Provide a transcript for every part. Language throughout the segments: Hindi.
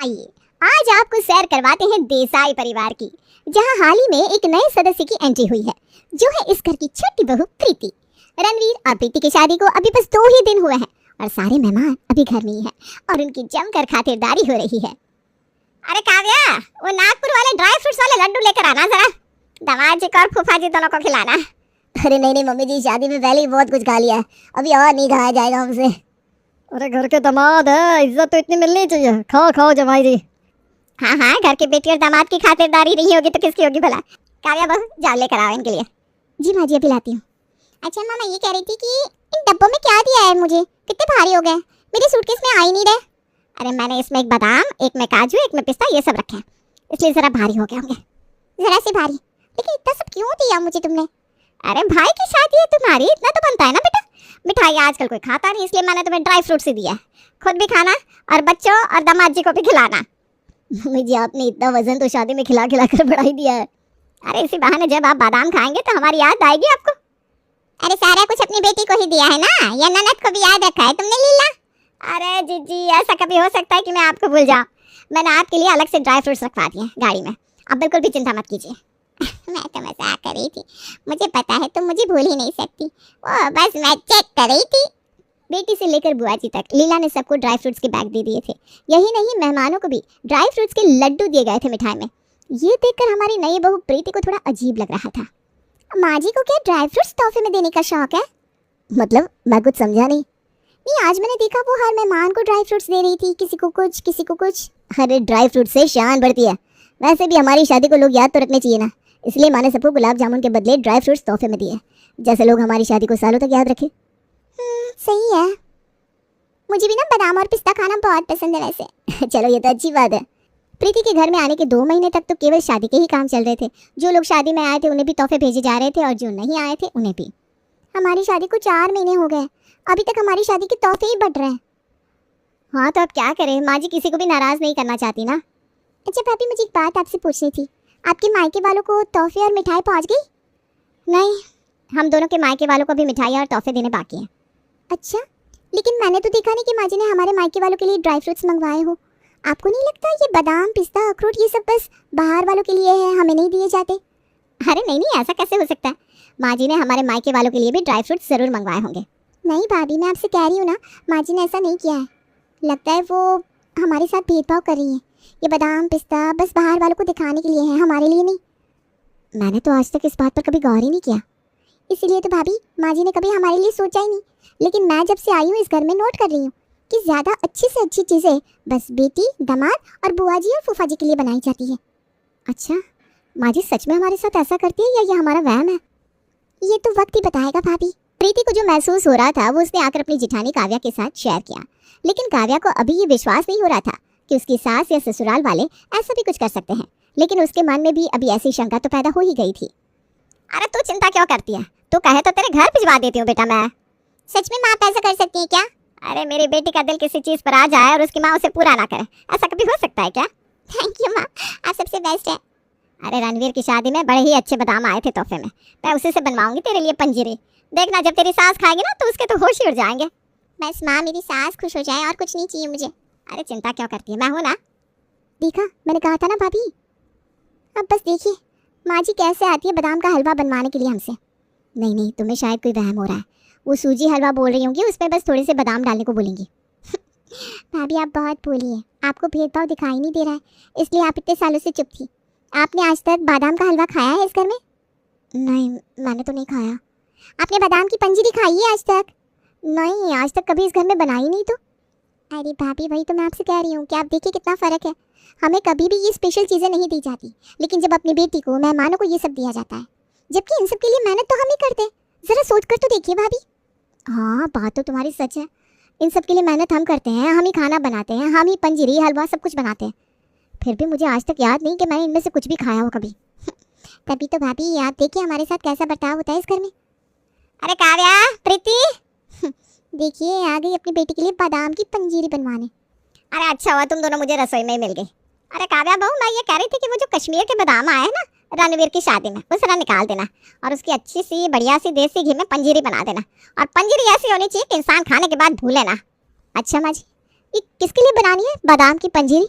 आइए आज आपको सैर करवाते हैं देसाई परिवार की, जहां हाल ही में एक नए सदस्य की एंट्री हुई है, जो है इस घर की छोटी बहू प्रीति। रणवीर और प्रीति की शादी को अभी बस 2 ही दिन हुए हैं और सारे मेहमान अभी घर में ही हैं और उनकी जमकर खातिरदारी हो रही है। अरे काव्या, वो नागपुर वाले ड्राई फ्रूट्स वाले लड्डू लेकर आना जरा, दामाद जी को और फूफा जी दोनों को खिलाना। अरे नहीं मम्मी जी, शादी में पहले ही बहुत कुछ खा लिया है, अभी और नहीं खाया जाएगा हमसे। अरे घर के दामाद है, इज्जत तो इतनी मिलनी चाहिए। खाओ खाओ जमाई जी। हाँ हाँ, घर की बेटी और दामाद की खातिरदारी नहीं होगी तो किसकी होगी भला। काव्या बहू, जाओ लेकर आओ इनके लिए। जी माँ जी, अभी लाती हूँ। अच्छा मामा, ये कह रही थी कि इन डब्बों में क्या दिया है मुझे, कितने भारी हो गए, मेरी सूटकेस में आ ही नहीं रहे। अरे मैंने इसमें एक बादाम, एक में काजू, एक में पिस्ता, ये सब रखे हैं, इसलिए जरा भारी हो गए होंगे। जरा से भारी, लेकिन इतना सब क्यों दिया मुझे तुमने? अरे भाई की शादी है तुम्हारी, इतना तो बनता है ना बेटा। मिठाई आजकल कोई खाता नहीं, इसलिए मैंने तुम्हें ड्राई फ्रूट्स ही दिया है, खुद भी खाना और बच्चों और दामाद जी को भी खिलाना। मम्मी जी, आपने इतना वजन तो शादी में खिला खिला कर बढ़ा ही दिया है। अरे इसी बहाने जब आप बादाम खाएंगे तो हमारी याद आएगी आपको। अरे सारा कुछ अपनी बेटी को ही दिया है ना, या ननद को भी याद रखा है तुमने लीला? अरे जीजी, ऐसा कभी हो सकता है कि मैं आपको भूल जाऊं? मैंने आपके लिए अलग से ड्राई फ्रूट्स रखवा दिए गाड़ी में, आप बिल्कुल भी चिंता मत कीजिए। मैं तो मजाक कर रही थी, मुझे पता है तुम मुझे भूल ही नहीं सकती, वो बस मैं चेक कर रही थी। बेटी से लेकर बुआ जी तक लीला ने सबको ड्राई फ्रूट्स के बैग दे दिए थे। यही नहीं, मेहमानों को भी ड्राई फ्रूट्स के लड्डू दिए गए थे मिठाई में। ये देखकर हमारी नई बहू प्रीति को थोड़ा अजीब लग रहा था। माँ जी को क्या ड्राई फ्रूट्स तोहफे में देने का शौक है? मतलब मैं कुछ समझा नहीं। नहीं, आज मैंने देखा वो हर मेहमान को ड्राई फ्रूट्स दे रही थी, किसी को कुछ किसी को कुछ। अरे ड्राई फ्रूट से शान बढ़ती है, वैसे भी हमारी शादी को लोग याद तो रखने चाहिए ना, इसलिए मैंने सबको गुलाब जामुन के बदले ड्राई फ्रूट्स तोहफे में दिए, जैसे लोग हमारी शादी को सालों तक याद रखें। सही है, मुझे भी ना बादाम और पिस्ता खाना बहुत पसंद है वैसे। चलो ये तो अच्छी बात है। प्रीति के घर में आने के 2 महीने तक तो केवल शादी के ही काम चल रहे थे। जो लोग शादी में आए थे उन्हें भी तोहफे भेजे जा रहे थे और जो नहीं आए थे उन्हें भी। हमारी शादी को 4 महीने हो गए, अभी तक हमारी शादी के तोहफे ही बढ़ रहे हैं। हाँ तो अब क्या करें, माँ जी किसी को भी नाराज नहीं करना चाहती ना। अच्छा भाभी, मुझे एक बात आपसे पूछनी थी, आपके मायके वालों को तोहफे और मिठाई पहुँच गई? नहीं, हम दोनों के मायके वालों को भी मिठाई और तोहफे देने बाकी हैं। अच्छा, लेकिन मैंने तो देखा नहीं कि माँ जी ने हमारे मायके वालों के लिए ड्राई फ्रूट्स मंगवाए हो। आपको नहीं लगता ये बादाम, पिस्ता, अखरोट ये सब बस बाहर वालों के लिए है, हमें नहीं दिए जाते? अरे नहीं, ऐसा कैसे हो सकता है? माँ जी ने हमारे मायके वालों के लिए भी ड्राई फ्रूट्स ज़रूर मंगवाए होंगे। नहीं भाभी, मैं आपसे कह रही हूँ ना, माँ जी ने ऐसा नहीं किया है। लगता है वो हमारे साथ भेदभाव कर रही हैं। ये बादाम पिस्ता बस बाहर वालों को दिखाने के लिए है, हमारे लिए नहीं। मैंने तो आज तक इस बात पर कभी गौर ही नहीं किया। इसीलिए तो भाभी, माँ जी ने कभी हमारे लिए सोचा ही नहीं। लेकिन मैं जब से आई हूँ इस घर में नोट कर रही हूँ कि ज़्यादा अच्छी से अच्छी चीज़ें बस बेटी, दामाद और बुआ जी और फूफा जी के लिए बनाई जाती है। अच्छा, माँ जी सच में हमारे साथ ऐसा करती है या ये हमारा वहम है? ये तो वक्त ही बताएगा भाभी। प्रीति को जो महसूस हो रहा था वो उसने आकर अपनी जिठानी काव्या के साथ शेयर किया, लेकिन काव्या को अभी ये विश्वास नहीं हो रहा था कि उसकी सास या ससुराल वाले ऐसा भी कुछ कर सकते हैं। लेकिन उसके मन में भी अभी ऐसी शंका तो पैदा हो ही गई थी। अरे तू चिंता क्यों करती है, तू कहे तो तेरे घर भिजवा देती हूँ बेटा मैं। सच में माँ ऐसा कर सकती है क्या? अरे मेरी बेटी का दिल किसी चीज़ पर आ जाए और उसकी माँ उसे पूरा ना करे, ऐसा कभी हो सकता है क्या? थैंक यू माँ, आप सबसे बेस्ट है। अरे रणवीर की शादी में बड़े ही अच्छे बादाम आए थे तोहफे में, मैं उसी से बनवाऊंगी तेरे लिए पंजीरी। देखना जब तेरी सास खाएगी ना तो उसके तो होश ही उड़ जाएंगे। बस माँ मेरी सास खुश हो जाए और कुछ नहीं चाहिए मुझे। अरे चिंता क्यों करती है, मैं हूँ ना। देखा, मैंने कहा था ना भाभी। अब बस देखिए माँ जी कैसे आती है बादाम का हलवा बनवाने के लिए हमसे। नहीं, तुम्हें शायद कोई वहम हो रहा है। वो सूजी हलवा बोल रही होंगी, उसमें बस थोड़े से बादाम डालने को बोलेंगी। भाभी आप बहुत भोली है, आपको भेदभाव दिखाई नहीं दे रहा है, इसलिए आप इतने सालों से चुप थी। आपने आज तक बादाम का हलवा खाया है इस घर में? नहीं, मैंने तो नहीं खाया। आपने बादाम की पंजीरी खाई है आज तक? नहीं, आज तक कभी इस घर में बनाई नहीं तो। अरे भाभी, वही तो मैं आपसे कह रही हूँ कि आप देखिए कितना फ़र्क है। हमें कभी भी ये स्पेशल चीज़ें नहीं दी जाती, लेकिन जब अपनी बेटी को, मेहमानों को ये सब दिया जाता है, जबकि इन सब के लिए मेहनत तो हम ही करते हैं। ज़रा सोच कर तो देखिए भाभी। हाँ, बात तो तुम्हारी सच है, इन सब के लिए मेहनत हम करते हैं, हम ही खाना बनाते हैं, हम ही पंजीरी हलवा सब कुछ बनाते हैं। फिर भी मुझे आज तक याद नहीं कि मैंने इनमें से कुछ भी खाया हो कभी। तभी तो भाभी, आप देखिए हमारे साथ कैसा बर्ताव होता है इस घर में। अरे काव्या, प्रीति, देखिए आ गई अपनी बेटी के लिए बादाम की पंजीरी बनवाने। अरे अच्छा हुआ तुम दोनों मुझे रसोई में ही मिल गई। अरे काव्या बहू, मैं ये कह रही थी कि वो जो कश्मीर के बादाम आए हैं ना रणवीर की शादी में, वो सारा निकाल देना और उसकी अच्छी सी बढ़िया सी देसी घी में पंजीरी बना देना। और पंजीरी ऐसी होनी चाहिए कि इंसान खाने के बाद भूले ना। अच्छा माँ जी, ये किसके लिए बनानी है बादाम की पंजीरी?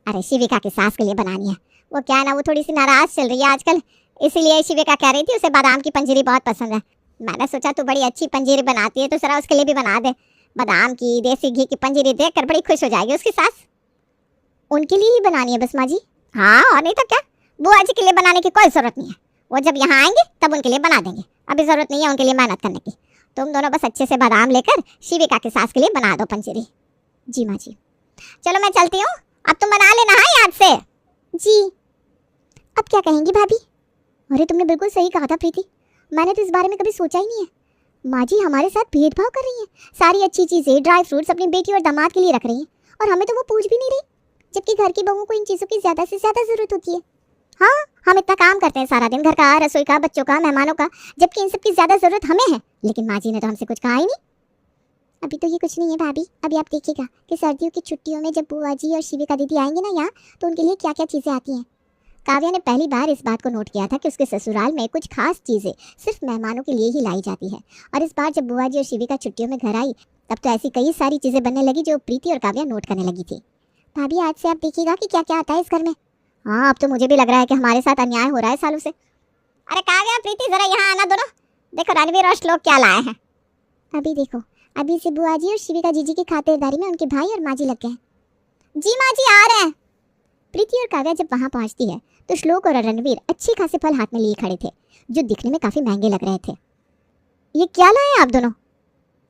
अरे शिविका की सास के लिए बनानी है। वो क्या है ना, वो थोड़ी सी नाराज चल रही है आजकल, इसीलिए शिविका कह रही थी उसे बादाम की पंजीरी बहुत पसंद है। मैंने सोचा तू बड़ी अच्छी पंजीरी बनाती है तो जरा उसके लिए भी बना दे। बादाम की देसी घी की पंजीरी देखकर बड़ी खुश हो जाएगी उसकी सास। उनके लिए ही बनानी है बस माँ जी? हाँ और नहीं तो क्या, बुआ जी के लिए बनाने की कोई जरूरत नहीं है। वो जब यहाँ आएंगे तब उनके लिए बना देंगे, अभी जरूरत नहीं है उनके लिए मेहनत करने की। तुम दोनों बस अच्छे से बादाम लेकर शिविका की सास के लिए बना दो पंजीरी। जी माँ जी। चलो मैं चलती हूँ, अब तुम बना लेना है याद से। जी। अब क्या कहेंगी भाभी? अरे तुमने बिल्कुल सही कहा था प्रीति, मैंने तो इस बारे में कभी सोचा ही नहीं है। माँ जी हमारे साथ भेदभाव कर रही हैं, सारी अच्छी चीज़ें ड्राई फ्रूट्स अपनी बेटी और दामाद के लिए रख रही हैं और हमें तो वो पूछ भी नहीं रही, जबकि घर की बहुओं को इन चीज़ों की ज़्यादा से ज़्यादा ज़रूरत होती है। हाँ, हम इतना काम करते हैं सारा दिन, घर का, रसोई का, बच्चों का, मेहमानों का, जबकि इन सब की ज़्यादा ज़रूरत हमें है, लेकिन माँ जी ने तो हमसे कुछ कहा ही नहीं। अभी तो ये कुछ नहीं है भाभी, अभी आप देखिएगा कि सर्दियों की छुट्टियों में जब बुआ जी और शिविका दीदी आएंगे ना यहाँ, तो उनके लिए क्या क्या चीज़ें आती हैं। काव्या ने पहली बार इस बात को नोट किया था कि उसके ससुराल में कुछ खास चीज़ें सिर्फ मेहमानों के लिए ही लाई जाती है, और इस बार जब बुआ जी और शिविका छुट्टियों में घर आई तब तो ऐसी कई सारी चीज़ें बनने लगी जो प्रीति और काव्या नोट करने लगी थी। भाभी आज से आप देखिएगा कि क्या क्या आता है इस घर में। हाँ, अब तो मुझे भी लग रहा है कि हमारे साथ अन्याय हो रहा है सालों से। अरे काव्या प्रीति जरा यहाँ आना दोनों, देखो रणवीर और श्लोक क्या लाए हैं। अभी देखो, अभी से बुआ जी और शिविका जीजी की खातिरदारी में उनके भाई और माँ जी लग गए हैं। जी माँ जी आ रहे हैं। प्रीति और काव्या जब वहाँ पहुँचती है तो श्लोक और रणवीर अच्छे खासे फल हाथ में लिए खड़े थे जो दिखने में काफ़ी महंगे लग रहे थे। ये क्या लाए आप दोनों?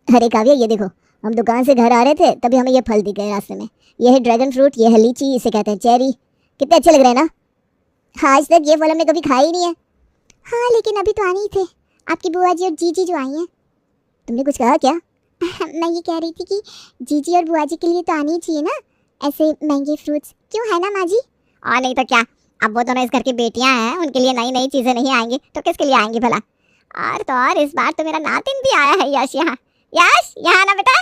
अरे काव्या ये देखो, हम दुकान से घर आ रहे थे तभी हमें ये फल दिख गए रास्ते में। ये है ड्रैगन फ्रूट, ये है लीची, इसे कहते हैं चेरी। कितने अच्छे लग रहे हैं ना। आज तक ये फल हमने कभी खाया ही नहीं है। हाँ लेकिन अभी तो आने ही थे, आपकी बुआ जी और जीजी जो आई हैं। तुमने कुछ कहा क्या? मैं ये कह रही थी कि जीजी और बुआ जी के लिए तो आनी ही चाहिए ना ऐसे महंगे फ्रूट्स, क्यों है ना माँ जी? और नहीं तो क्या, अब वो दोनों इस घर की बेटियां हैं, उनके लिए नई नई चीजें नहीं आएंगी तो किसके लिए आएंगी भला। और तो और इस बार तो मेरा नातिन भी आया है यश यहाँ। यश यहाँ ना बेटा,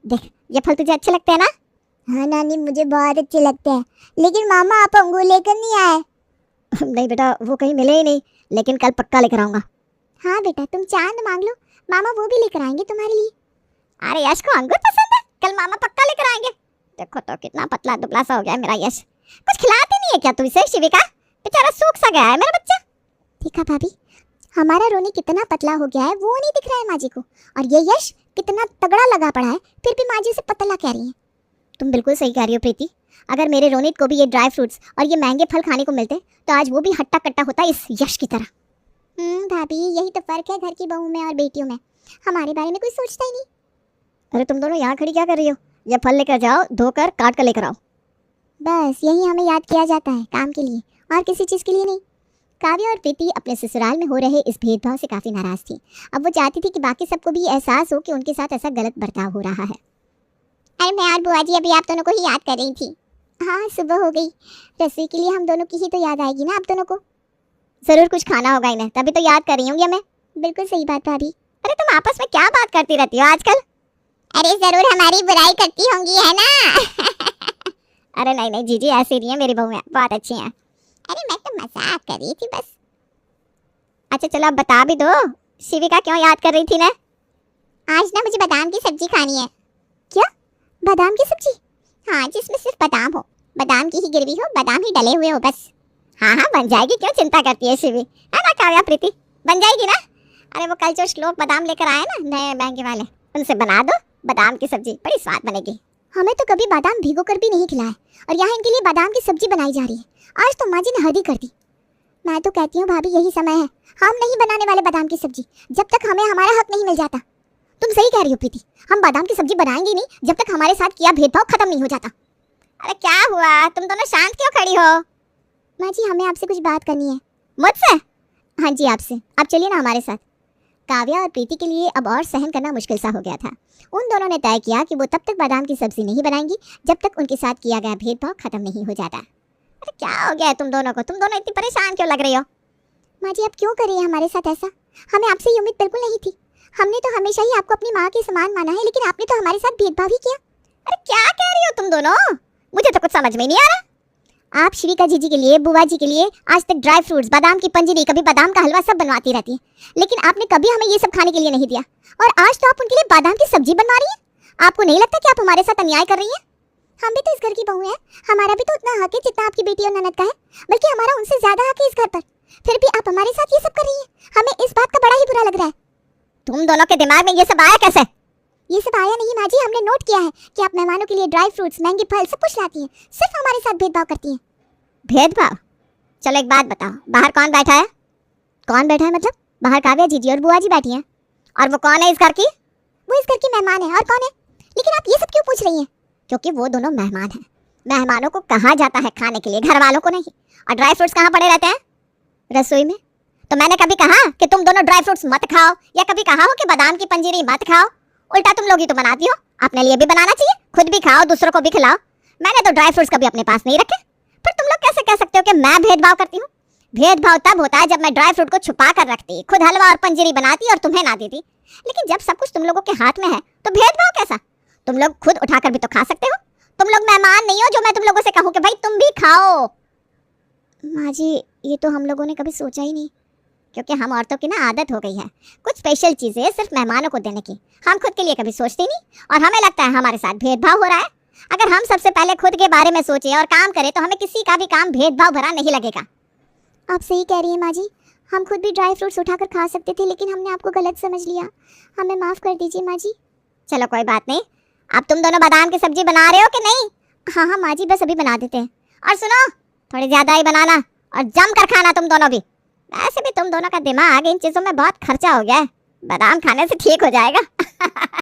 देख ये फल तुझे अच्छे लगते हैं ना? हाँ नानी मुझे बहुत अच्छे लगते हैं, लेकिन मामा आप अंगूर लेकर नहीं आए। नहीं बेटा, वो कहीं मिले ही नहीं, लेकिन कल पक्का लेकर आऊँगा। हाँ बेटा तुम चांद मांग लो, मामा वो भी लेकर आएंगे तुम्हारे लिए। अरे यश को अंगूर पसंद है, कल मामा पक्का लेकर आएंगे। देखो तो कितना पतला दुबला सा हो गया है मेरा यश। कुछ खिलाती नहीं है क्या तू इसे शिविका? बेचारा सूख सा गया है मेरा बच्चा। देखा भाभी, हमारा रोनी कितना पतला हो गया है वो नहीं दिख रहा है माँ जी को, और ये यश कितना तगड़ा लगा पड़ा है, फिर भी माँ जी उसे पतला कह रही है। तुम बिल्कुल सही कह रही हो प्रीति, अगर मेरे रोनित को भी ये ड्राई फ्रूट्स और ये महंगे फल खाने को मिलते तो आज वो भी हट्टा कट्टा होता इस यश की तरह। भाभी यही तो फर्क है घर की बहू में और बेटियों में, हमारे बारे में कोई सोचता ही नहीं। अरे तुम दोनों यहाँ खड़ी क्या कर रही हो? ये फल लेकर जाओ, धोकर काट कर लेकर आओ। बस यही हमें याद किया जाता है काम के लिए और किसी चीज़ के लिए नहीं। काव्या और प्रीति अपने ससुराल में हो रहे इस भेदभाव से काफ़ी नाराज़ थी। अब वो चाहती थी कि बाकी सबको भी एहसास हो कि उनके साथ ऐसा गलत बर्ताव हो रहा है। अरे मैं और बुआ जी अभी आप दोनों को ही याद कर रही थी। हाँ सुबह हो गई, रसोई के लिए हम दोनों की ही तो याद आएगी ना आप दोनों को। जरूर कुछ खाना होगा इन्हें, तभी तो याद कर रही हूँ मैं। बिल्कुल सही बात भाभी। अरे तुम आपस में क्या बात करती रहती हो आजकल? अरे जरूर हमारी बुराई करती होंगी है ना। अरे नहीं नहीं जीजी ऐसी नहीं है, मेरी बहू बहुत अच्छी हैं। अरे मैं तो मजाक कर रही थी बस। अच्छा चलो अब बता भी दो, शिविका क्यों याद कर रही थी ना? आज ना मुझे बादाम की सब्जी खानी है। क्या? बादाम की सब्जी? हाँ जिसमें सिर्फ बादाम हो, बादाम की ही गिरवी हो, बादाम ही डले हुए हो बस। हाँ हाँ बन जाएगी, क्यों चिंता करती है शिवी, है ना काव्या प्रीति? बन जाएगी ना। अरे वो कल जो श्लोक बादाम लेकर आए ना नए महंगे वाले, उनसे बना दो बादाम की सब्जी, बड़ी स्वाद बनेगी। हमें तो कभी बादाम भिगो कर भी नहीं खिलाया और यहाँ इनके लिए बादाम की सब्जी बनाई जा रही है। आज तो माँ जी ने हद ही कर दी। मैं तो कहती हूँ भाभी यही समय है, हम नहीं बनाने वाले बादाम की सब्जी जब तक हमें हमारा हक नहीं मिल जाता। तुम सही कह रही हो प्रीति, हम बादाम की सब्जी बनाएंगे नहीं जब तक हमारे साथ किया भेदभाव खत्म नहीं हो जाता। अरे क्या हुआ, तुम दोनों शांत क्यों खड़ी हो? माँ जी हमें आपसे कुछ बात करनी है। मुझसे? हाँ जी आपसे, आप चलिए ना हमारे साथ। काव्या और प्रीति के लिए अब और सहन करना मुश्किल सा हो गया था। उन दोनों ने तय किया कि वो तब तक बादाम की सब्जी नहीं बनाएंगी जब तक उनके साथ किया गया भेदभाव खत्म नहीं हो जाता। अरे क्या हो गया है तुम दोनों को, तुम दोनों इतनी परेशान क्यों लग रही हो? माँ जी आप क्यों कर रही हैं हमारे साथ ऐसा? हमें आपसे ये उम्मीद बिल्कुल नहीं थी। हमने तो हमेशा ही आपको अपनी माँ के समान माना है, लेकिन आपने तो हमारे साथ भेदभाव ही किया। अरे क्या कह रही हो तुम दोनों, मुझे तो कुछ समझ में नहीं आ रहा। आप शिविका जीजी के लिए, बुआ जी के लिए आज तक ड्राई फ्रूट्स, बादाम की पंजीरी, कभी बादाम का हलवा सब बनवाती रहती है, लेकिन आपने कभी हमें ये सब खाने के लिए नहीं दिया, और आज तो आप उनके लिए बादाम की सब्जी बनवा रही हैं। आपको नहीं लगता कि आप हमारे साथ अन्याय कर रही हैं? हम भी तो इस घर की बहू हैं, हमारा भी तो उतना हक है जितना आपकी बेटी और ननद का है, बल्कि हमारा उनसे ज्यादा हक है इस घर पर। फिर भी आप हमारे साथ ये सब कर रही हैं, हमें इस बात का बड़ा ही बुरा लग रहा है। तुम दोनों के दिमाग में ये सब आया कैसे? ये सब आया नहीं माँ जी, हमने नोट किया है कि आप मेहमानों के लिए ड्राई फ्रूट्स, महंगे फल सब कुछ लाती हैं, सिर्फ हमारे साथ भेदभाव करती हैं। भेदभाव? चलो एक बात बताओ, बाहर कौन बैठा है? कौन बैठा है मतलब? बाहर काव्या जीजी और बुआ जी बैठी हैं। और वो कौन है इस घर की? वो इस घर की मेहमान है। और कौन है? लेकिन आप ये सब क्यों पूछ रही हैं? क्योंकि वो दोनों मेहमान हैं। मेहमानों को कहा जाता है खाने के लिए, घर वालों को नहीं। और ड्राई फ्रूट्स कहाँ पड़े रहते हैं? रसोई में। तो मैंने कभी कहा कि तुम दोनों ड्राई फ्रूट्स मत खाओ, या कभी कहा हो कि बादाम की पंजीरी मत खाओ? उल्टा तुम लोग ही तो बनाती हो। अपने लिए भी बनाना चाहिए, खुद भी खाओ, दूसरों को भी खिलाओ। मैंने तो ड्राई फ्रूट्स कभी अपने पास नहीं रखे। फिर तुम लोग कैसे कह सकते हो कि मैं भेदभाव करती हूँ? भेदभाव तब होता है जब मैं ड्राई फ्रूट को छुपा कर रखती, खुद हलवा और पंजीरी बनाती और तुम्हें ना देती। लेकिन जब सब कुछ तुम लोगों के हाथ में है तो भेदभाव कैसा? तुम लोग खुद उठाकर भी तो खा सकते हो। तुम लोग मेहमान नहीं हो जो मैं तुम लोगों से कहूँ कि भाई तुम भी खाओ। माँ जी, ये तो हम लोगों ने कभी सोचा ही नहीं। क्योंकि हम औरतों की ना आदत हो गई है कुछ स्पेशल चीजें सिर्फ मेहमानों को देने की। हम खुद के लिए कभी सोचते नहीं, और हमें लगता है हमारे साथ भेदभाव हो रहा है। अगर हम सबसे पहले खुद के बारे में सोचें और काम करें तो हमें किसी का भी काम भेदभाव भरा नहीं लगेगा। आप सही कह रही हैं माँ जी, हम खुद भी ड्राई फ्रूट्स उठाकर खा सकते थे, लेकिन हमने आपको गलत समझ लिया। हमें माफ कर दीजिए माँ जी। चलो कोई बात नहीं। अब तुम दोनों बादाम की सब्जी बना रहे हो कि नहीं? हाँ हाँ माँ जी, बस अभी बना देते हैं। और सुनो, थोड़ी ज्यादा ही बनाना और जम कर खाना तुम दोनों भी। वैसे भी तुम दोनों का दिमाग इन चीजों में बहुत खर्चा हो गया है, बादाम खाने से ठीक हो जाएगा।